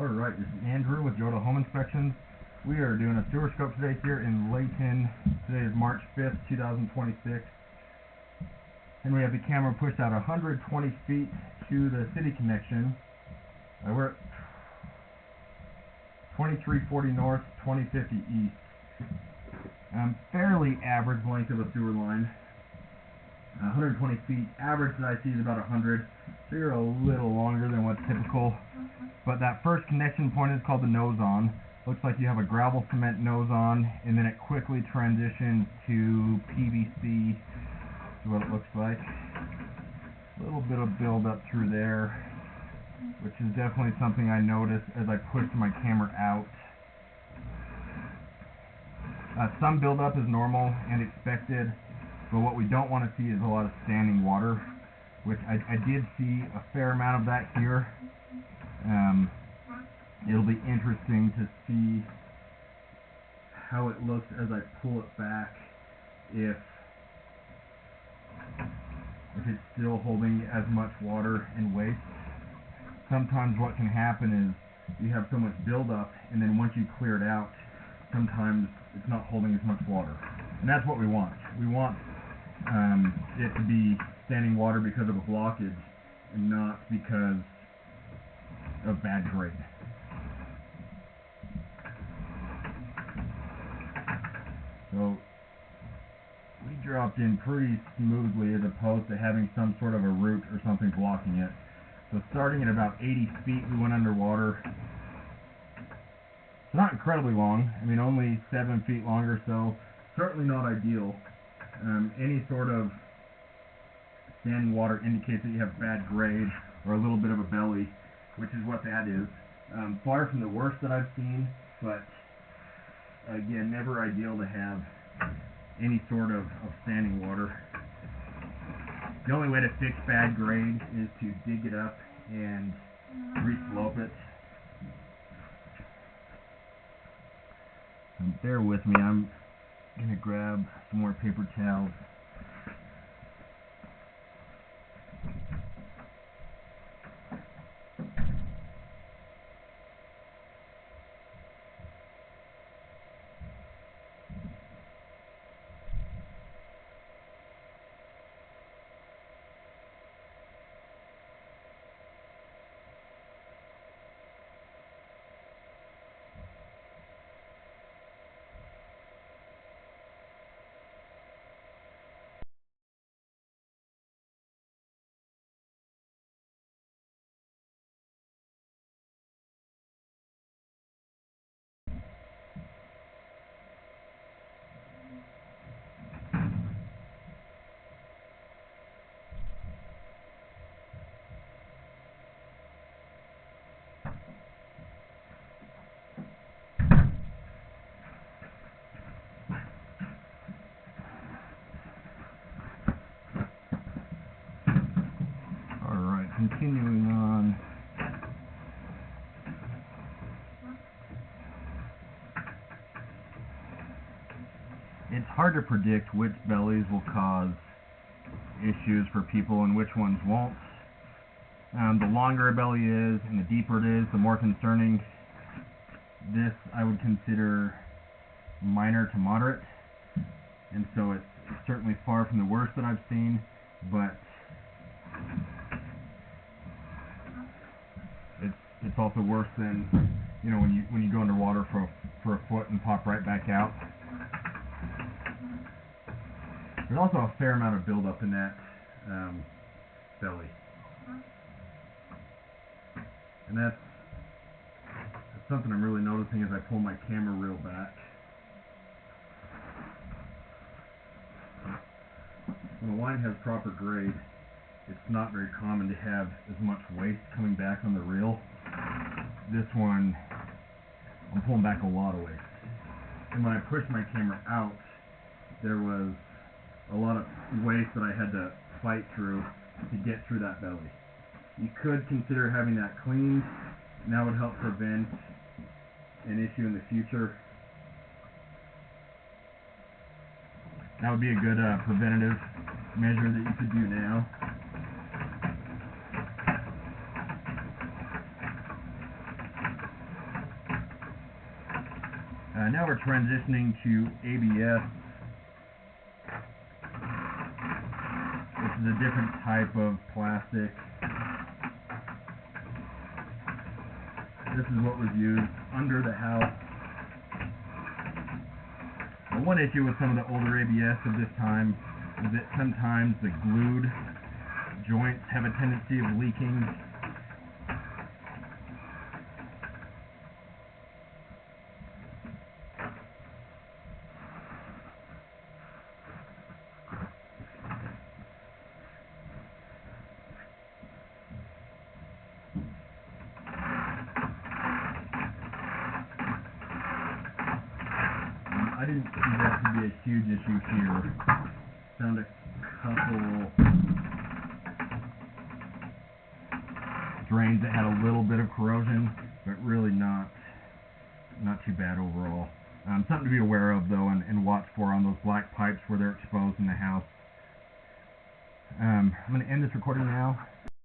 Alright, this is Andrew with Jota Home Inspections. We are doing a sewer scope today here in Layton. Today is March 5th, 2026. And we have the camera pushed out 120 feet to the city connection. We're at 2340 north, 2050 east. Fairly average length of a sewer line. 120 feet. Average that I see is about 100. So you're a little longer than what's typical. But that first connection point is called the nose-on. Looks like you have a gravel cement nose-on, and then it quickly transitions to PVC. Is what it looks like. A little bit of build-up through there, which is definitely something I noticed as I pushed my camera out. Some build-up is normal and expected, but what we don't want to see is a lot of standing water, which I did see a fair amount of that here. It'll be interesting to see how it looks as I pull it back, if it's still holding as much water and waste. Sometimes what can happen is you have so much buildup, and then once you clear it out, sometimes it's not holding as much water. And that's what we want. We want it to be standing water because of a blockage and not because of bad grade. So we dropped in pretty smoothly as opposed to having some sort of a root or something blocking it. So starting at about 80 feet we went underwater. It's not incredibly long. I mean, only 7 feet long or so. Certainly not ideal. Any sort of standing water indicates that you have bad grade or a little bit of a belly, which is what that is. Far from the worst that I've seen, but again, never ideal to have any sort of standing water. The only way to fix bad grade is to dig it up and re-slope it. And bear with me, I'm going to grab some more paper towels. Continuing on, it's hard to predict which bellies will cause issues for people and which ones won't. The longer a belly is and the deeper it is, the more concerning. This I would consider minor to moderate, and so it's certainly far from the worst that I've seen, but it's also worse than, you know, when you go underwater for a foot and pop right back out. There's also a fair amount of buildup in that belly, and that's something I'm really noticing as I pull my camera reel back. When a line has proper grade, it's not very common to have as much waste coming back on the reel. This one, I'm pulling back a lot of waste. And when I pushed my camera out, there was a lot of waste that I had to fight through to get through that belly. You could consider having that cleaned, and that would help prevent an issue in the future. That would be a good preventative measure that you could do now. Now we're transitioning to ABS. This is a different type of plastic. This is what was used under the house. One issue with some of the older ABS of this time is that sometimes the glued joints have a tendency of leaking. I didn't see that to be a huge issue here. Found a couple drains that had a little bit of corrosion, but really not too bad overall. Something to be aware of though, and watch for on those black pipes where they're exposed in the house. I'm going to end this recording now.